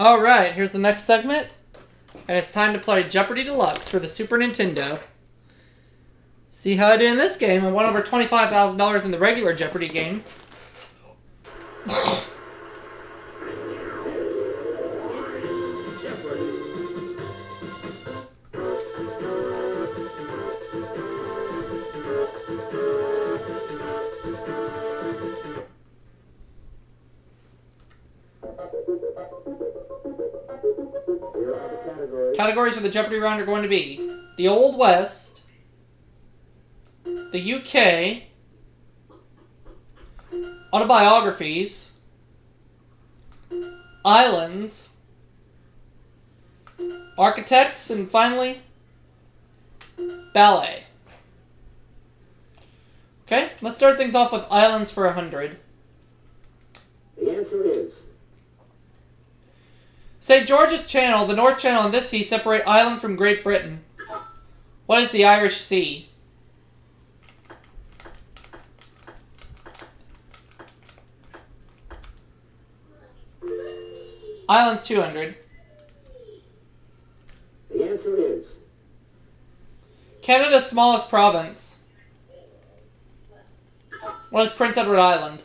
Alright, here's the next segment. And it's time to play Jeopardy Deluxe for the Super Nintendo. See how I do in this game. I won over $25,000 in the regular Jeopardy game. Categories for the Jeopardy round are going to be the Old West, the UK, autobiographies, islands, architects, and finally, ballet. Okay, let's start things off with islands for 100. The answer is... St. George's Channel, the North Channel, and this sea separate Ireland from Great Britain. What is the Irish Sea? Islands 200. The answer is... Canada's smallest province. What is Prince Edward Island?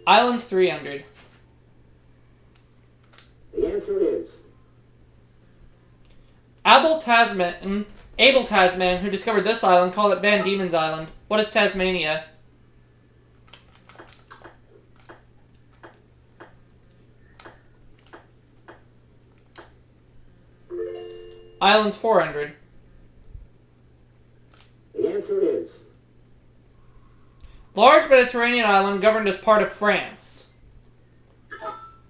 Islands 300. The answer is... Abel Tasman, who discovered this island, called it Van Diemen's Island. What is Tasmania? Islands 400. The answer is... Large Mediterranean island governed as part of France.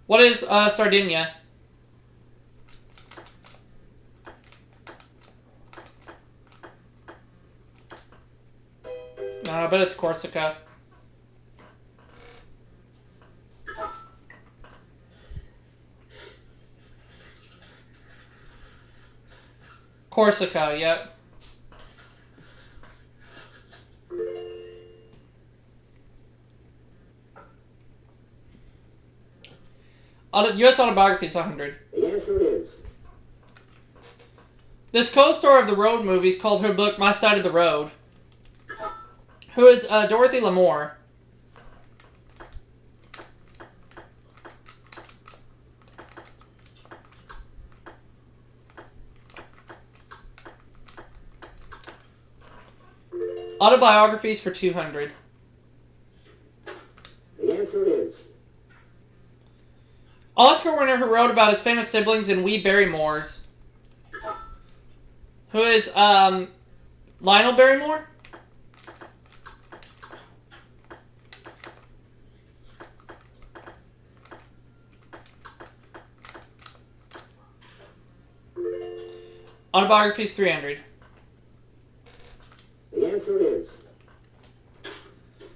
What is Sardinia? I bet it's Corsica. Corsica, yep. U.S. autobiography is 100. The answer is... This co-star of the Road movies called her book My Side of the Road. Who is Dorothy Lamour? Autobiographies for 200. The answer is... Oscar winner who wrote about his famous siblings in We Barrymores. Who is, Lionel Barrymore? Autobiographies 300. The answer is...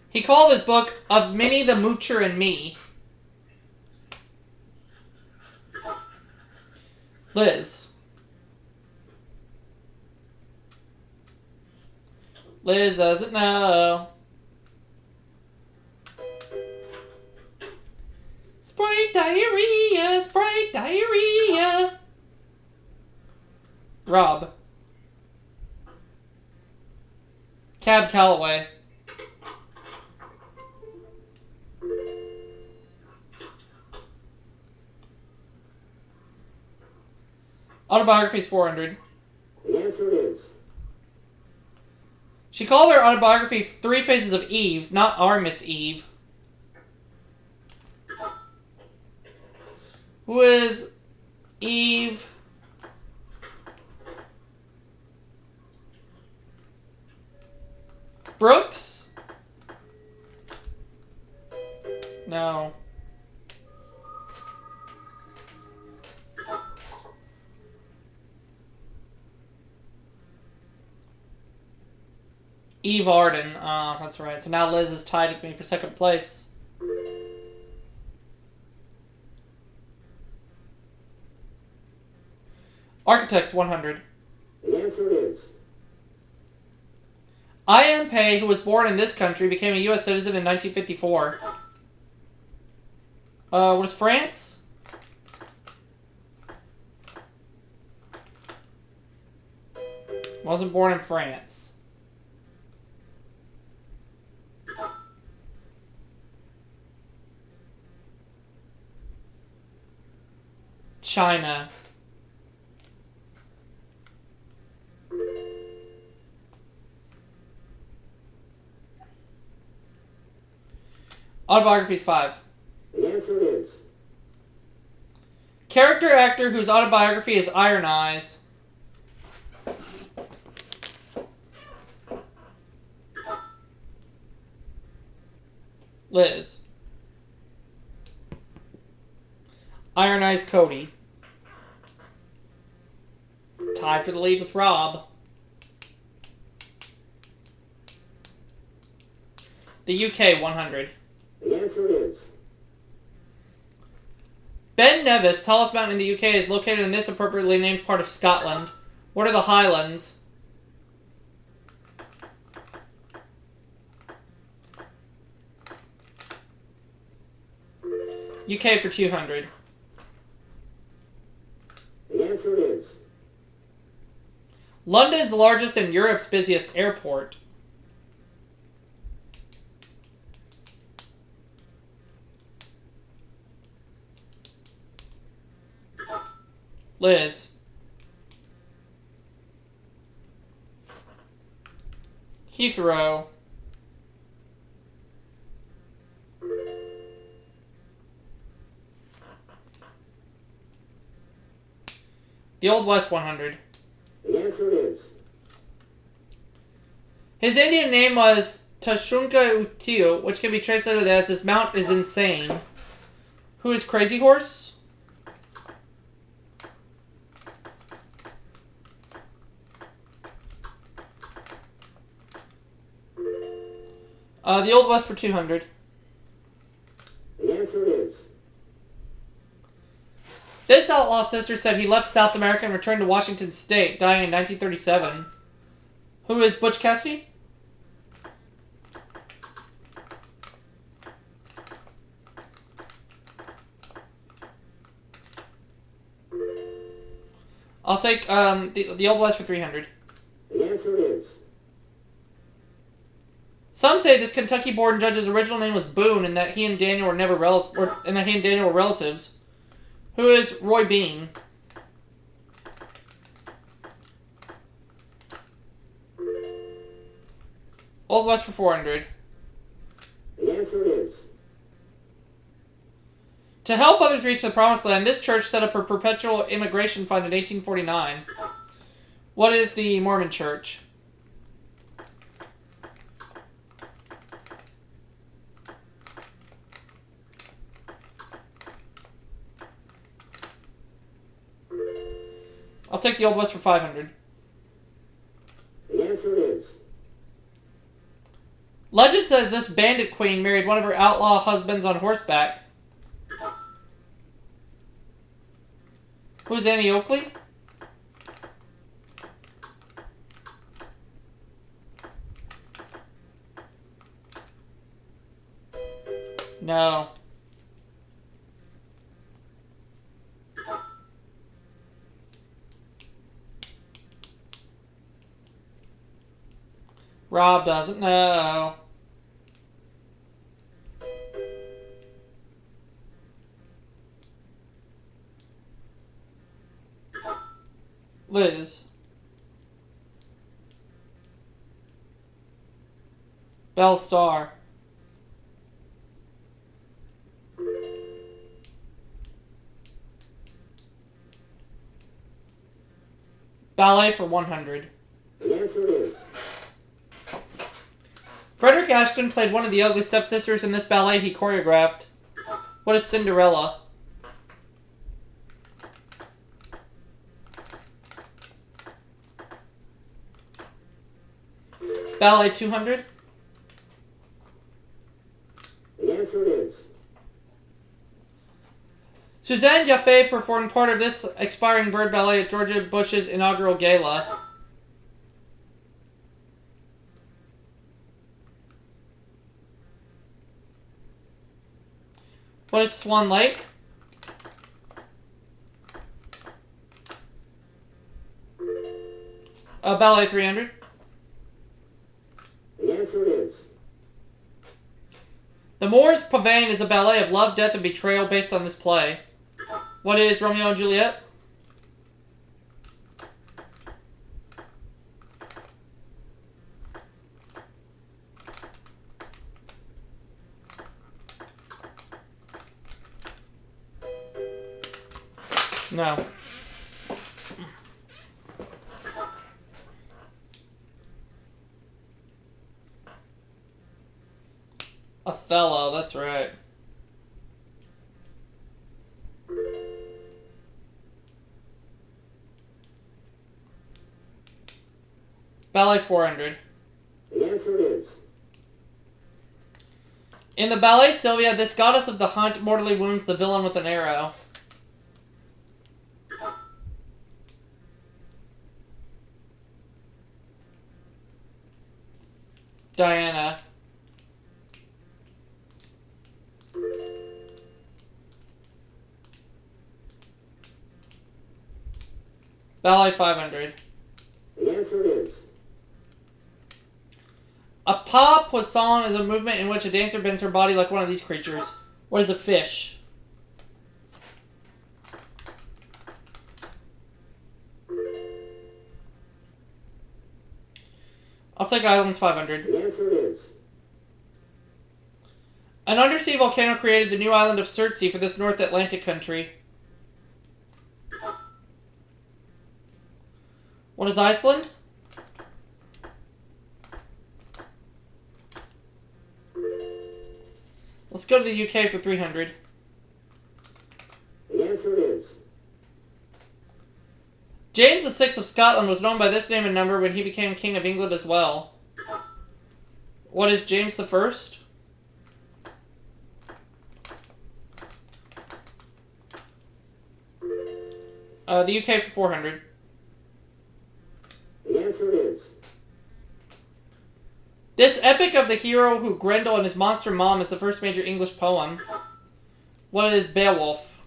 He called his book Of Minnie the Moocher and Me. Liz. Liz doesn't know. Sprite diarrhea, Sprite diarrhea. Rob. Cab Calloway. Autobiographies 400. The answer is... She called her autobiography Three Faces of Eve, not Our Miss Eve. Who is Eve? Brooks? No. Eve Arden. That's right. So now Liz is tied with me for second place. Architects, 100. The answer is. I.M. Pei, who was born in this country, became a U.S. citizen in 1954. Was France? Wasn't born in France. China. Autobiographies, 5. The answer is. Character actor whose autobiography is Iron Eyes. Liz. Iron Eyes Cody. Tied for the lead with Rob. The UK, 100. The answer is. Ben Nevis, tallest mountain in the UK, is located in this appropriately named part of Scotland. What are the Highlands? UK for 200. The answer is. London's largest and Europe's busiest airport. Liz. Heathrow. The Old West, 100. The answer is. His Indian name was Tashunka Utiu, which can be translated as "This mount is insane." Who is Crazy Horse? The Old West for 200. The answer is. This outlaw sister said he left South America and returned to Washington State, dying in 1937. Who is Butch Cassidy? I'll take the Old West for 300. The answer is. Some say this Kentucky-born judge's original name was Boone, and that he and Daniel were never relatives. Who is Roy Bean? Old West for 400. The answer is. To help others reach the Promised Land, this church set up a perpetual immigration fund in 1849. What is the Mormon Church? I'll take the Old West for 500. The answer is. Legend says this bandit queen married one of her outlaw husbands on horseback. Who's Annie Oakley? No. Rob doesn't know. Liz. Belle Starr. Ballet for 100. The answer is. Frederick Ashton played one of the ugly stepsisters in this ballet he choreographed. What is Cinderella? Ballet 200. Suzanne Yaffe performed part of this expiring bird ballet at Georgia Bush's inaugural gala. What is Swan Lake? Ballet 300. The answer is. The Moors Pavane is a ballet of love, death, and betrayal based on this play. What is Romeo and Juliet? No. Othello, that's right. Ballet 400. The answer is. In the ballet Sylvia, this goddess of the hunt mortally wounds the villain with an arrow. Diana. Ballet 500. The answer is. A pas poisson is a movement in which a dancer bends her body like one of these creatures. What is a fish? I'll take Islands 500. The answer is. An undersea volcano created the new island of Surtsey for this North Atlantic country. What is Iceland? Let's go to the UK for 300. The answer is. James VI of Scotland was known by this name and number when he became King of England as well. What is James the First? The UK for 400. The answer is. This epic of the hero who Grendel and his monster mom is the first major English poem. What is Beowulf?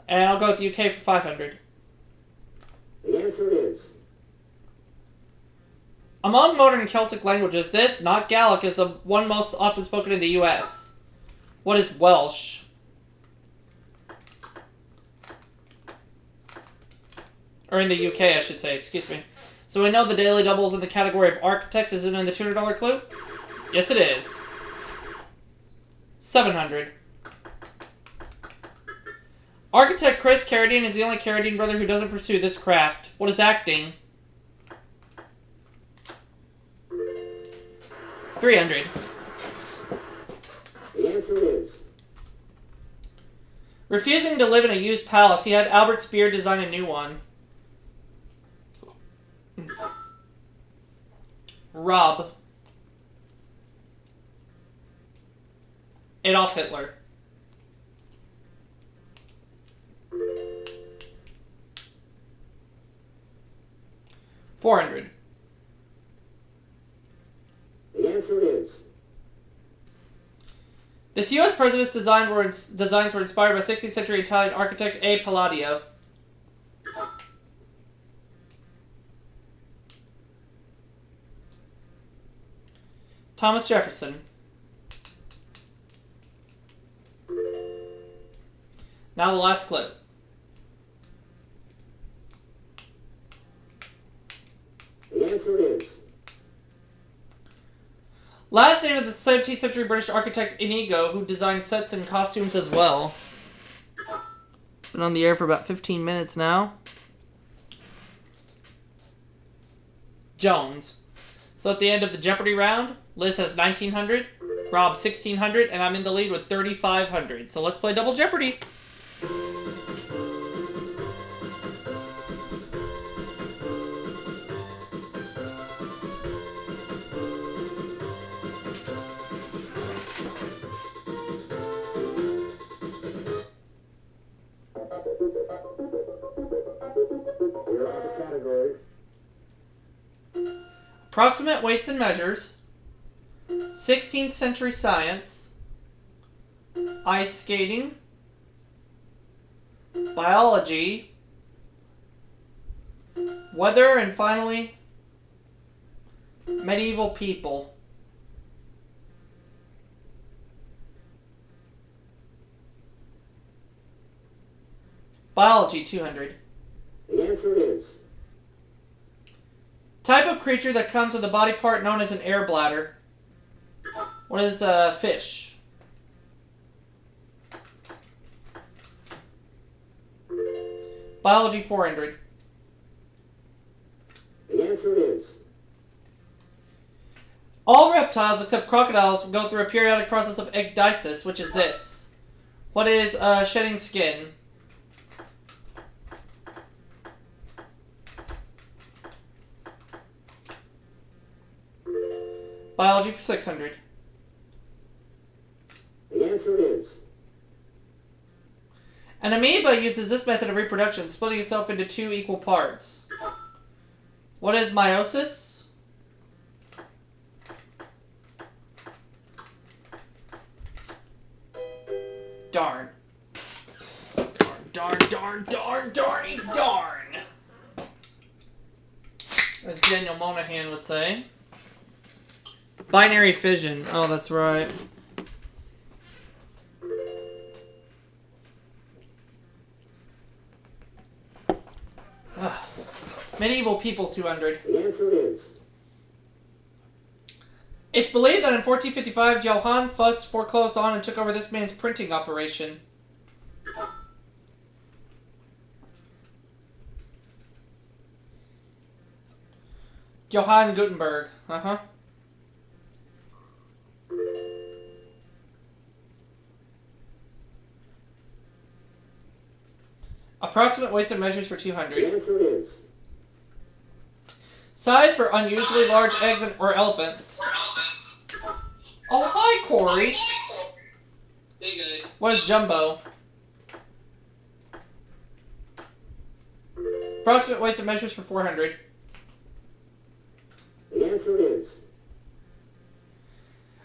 And I'll go with the UK for 500. The answer is. Among modern Celtic languages, this, not Gaelic, is the one most often spoken in the US. What is Welsh? Or in the UK, I should say, excuse me. So we know the Daily Double is in the category of architects. Is it in the $200 clue? Yes, it is. 700. Architect Chris Carradine is the only Carradine brother who doesn't pursue this craft. What is acting? 300. The answer is. Refusing to live in a used palace, he had Albert Speer design a new one. Rob. Adolf Hitler. $400. The answer is. This U.S. president's designs were inspired by 16th century Italian architect A. Palladio. Thomas Jefferson. Now the last clip. The answer is. Last name of the 17th century British architect Inigo, who designed sets and costumes as well. Been on the air for about 15 minutes now. Jones. So at the end of the Jeopardy round, Liz has 1,900, Rob 1,600, and I'm in the lead with 3,500. So let's play Double Jeopardy. Approximate weights and measures. 16th century science. Ice skating. Biology. Weather, and finally, medieval people. Biology, 200. The answer is Type of creature that comes with a body part known as an air bladder. What is a fish? Biology, 400. the answer is All reptiles except crocodiles go through a periodic process of ecdysis, which is this. What is shedding skin? Biology for 600. the answer is An amoeba uses this method of reproduction, splitting itself into 2 equal parts. What is meiosis? Darn. Darn. As Daniel Monahan would say. Binary fission. Oh, that's right. Medieval people, 200. the answer is It's believed that in 1455, Johann Fuss foreclosed on and took over this man's printing operation. Johann Gutenberg. Uh-huh. Approximate weights and measures for 200. the answer is Size for unusually large eggs or elephants. Oh, hi, Corey. Hey guys. What is jumbo? Approximate weights and measures for 400. the answer is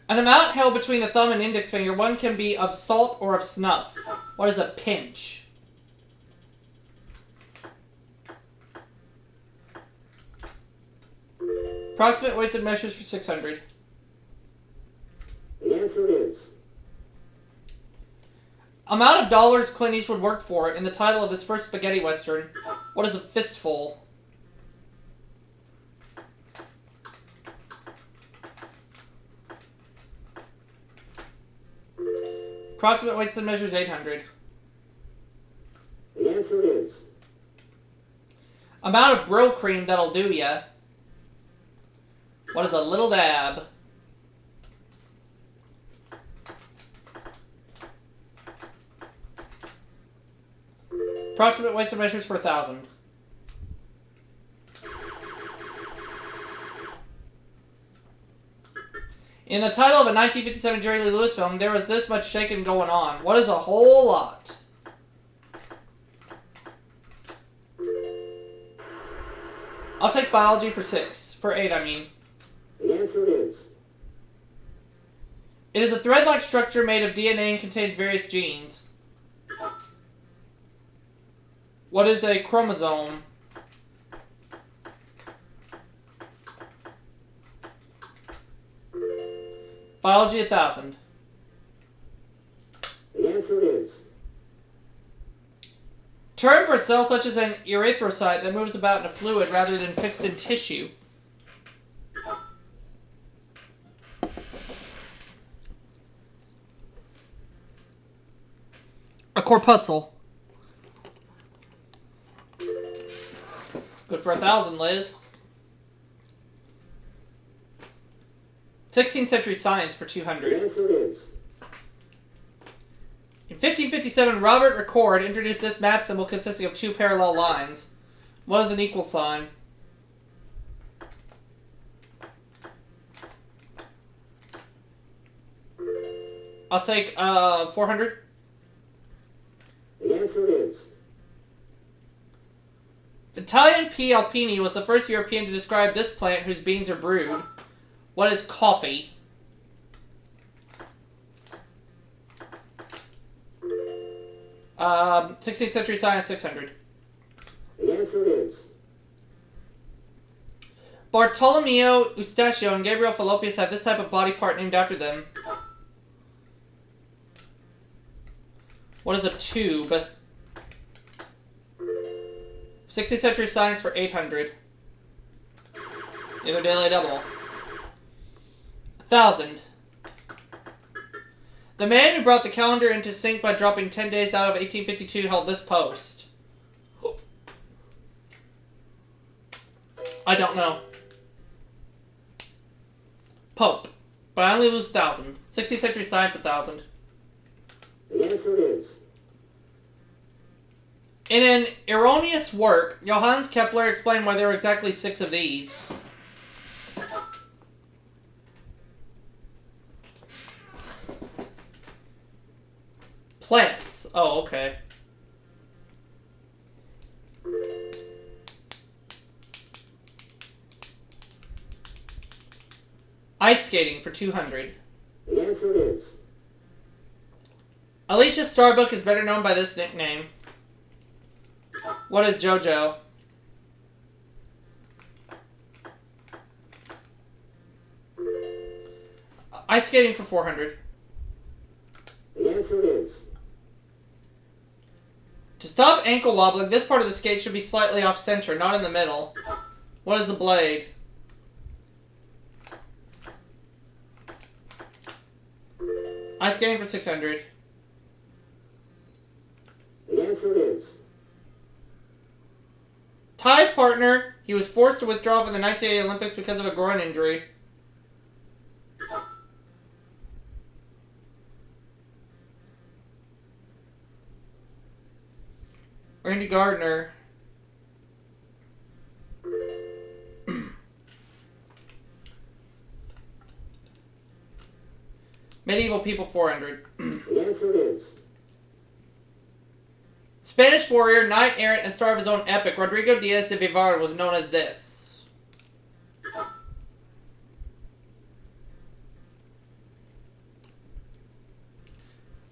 An amount held between the thumb and index finger. One can be of salt or of snuff. What is a pinch? Approximate weights and measures for 600. the answer is Amount of dollars Clint Eastwood worked for in the title of his first spaghetti western. What is a fistful? Approximate weights and measures 800. the answer is Amount of Brill cream that'll do ya. What is a little dab? Approximate weights and measures for 1,000. In the title of a 1957 Jerry Lee Lewis film, there was this much shaking going on. What is a whole lot? I'll take biology for 6. For 8, I mean. the answer is It is a thread-like structure made of DNA and contains various genes. What is a chromosome? Biology 1,000. the answer is Term for a cell such as an erythrocyte that moves about in a fluid rather than fixed in tissue. A corpuscle. Good for 1,000, Liz. 16th century science for 200. the answer is In 1557, Robert Ricord introduced this math symbol consisting of 2 parallel lines. What is an equal sign? I'll take 400. the answer is The Italian P. alpini was the first European to describe this plant whose beans are brewed. What is coffee? Um, 16th century science, 600. The answer is Bartolomeo Eustachio and Gabriel Fallopius have this type of body part named after them. What is a tube? 16th century science for 800. Either daily double. 1,000. The man who brought the calendar into sync by dropping 10 days out of 1852 held this post. I don't know. Pope. But I only lose 1,000. 16th century science, 1,000. the answer is In an erroneous work, Johannes Kepler explained why there were exactly 6 of these. Plants. Oh, okay. Ice skating for 200. the answer is Alicia Starbuck is better known by this nickname. What is JoJo? Ice skating for 400. the answer is To stop ankle wobbling, this part of the skate should be slightly off center, not in the middle. What is the blade? Ice skating for 600. the answer is Ty's partner, he was forced to withdraw from the 1980 Olympics because of a groin injury. Randy Gardner. Medieval people 400. the answer is Spanish warrior, knight errant, and star of his own epic, Rodrigo Diaz de Vivar was known as this.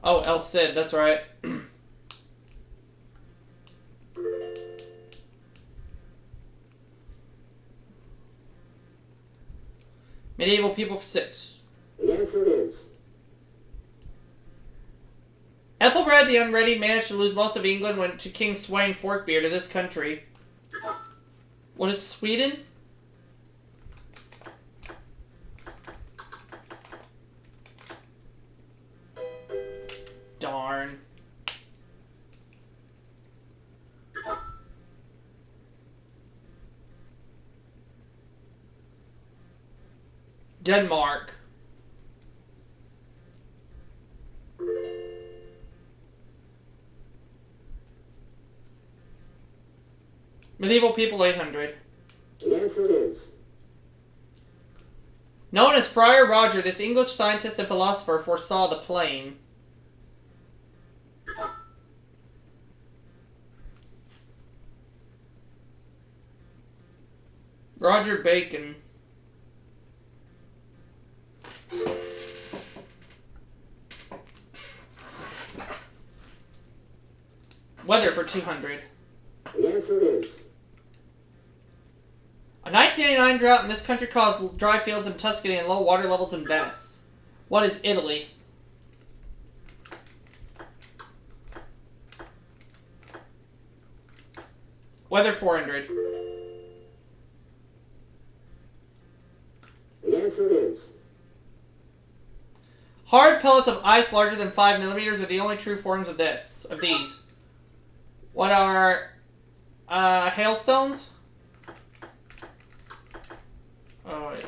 Oh, El Cid, that's right. Medieval people 6. the answer is Ethelred the Unready managed to lose most of England when to King Sweyn Forkbeard of this country. What is Sweden? Darn. Denmark. Medieval people 800. the answer is Known as Friar Roger, this English scientist and philosopher foresaw the plane. Roger Bacon. Weather for 200. the answer is A 1989 drought in this country caused dry fields in Tuscany and low water levels in Venice. What is Italy? Weather 400. the answer is Hard pellets of ice larger than 5 millimeters are the only true forms of these. What are hailstones? Oh yeah.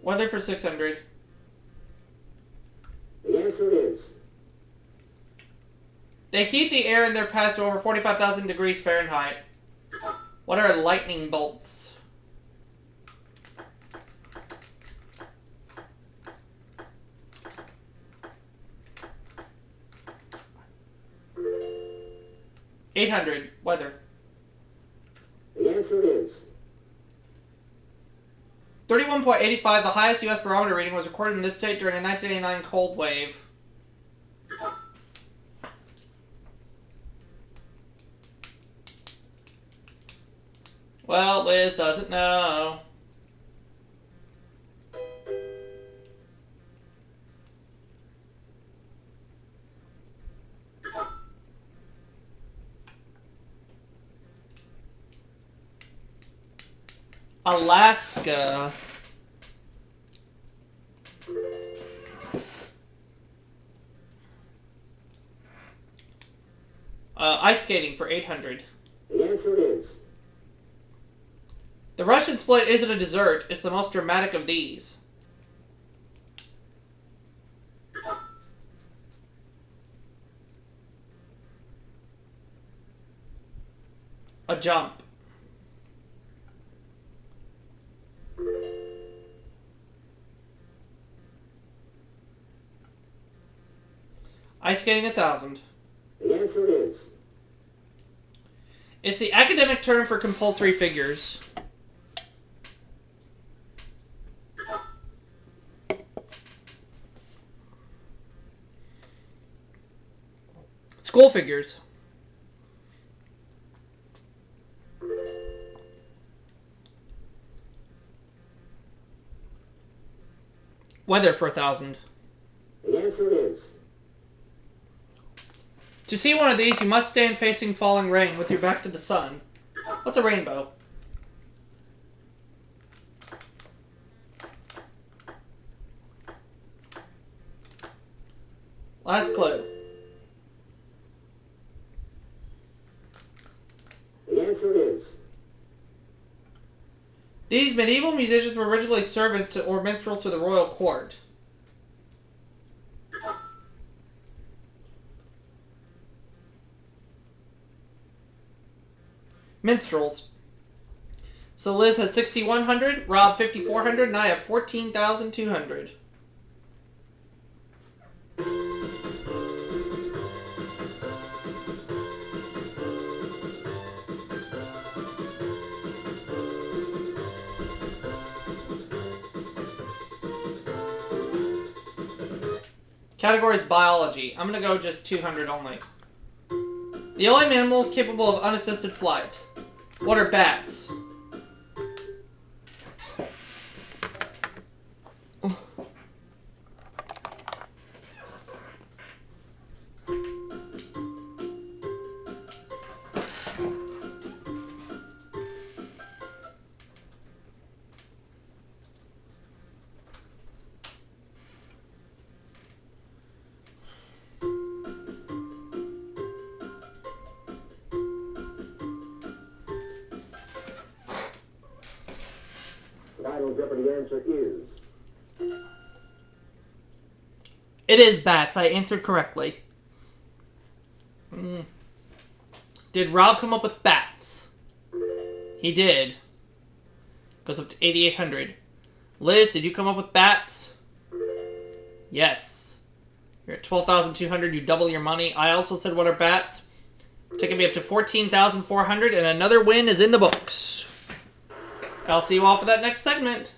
Weather for 600. the answer is They heat the air in their pass to over 45,000 degrees Fahrenheit. What are lightning bolts? 800. Weather. The answer is 31.85, the highest U.S. barometer reading, was recorded in this state during a 1989 cold wave. Well, Liz doesn't know. Alaska. Ice skating for 800. the answer is The Russian split isn't a dessert, it's the most dramatic of these. A jump. Ice skating 1,000. the answer is It's the academic term for compulsory figures. School figures. Weather for 1,000. the answer is To see one of these, you must stand facing falling rain with your back to the sun. What's a rainbow? Last clue. the answer is These medieval musicians were originally servants to, or minstrels to the royal court. Minstrels. So Liz has 6,100, Rob 5,400, and I have 14,200. Category is biology. I'm going to go just 200 only. The only mammals capable of unassisted flight. What are bats? the final Jeopardy answer is It is bats. I answered correctly. Did Rob come up with bats? He did. Goes up to 8,800. Liz, did you come up with bats? Yes. You're at 12,200. You double your money. I also said what are bats? Taking me up to 14,400, and another win is in the books. I'll see you all for that next segment.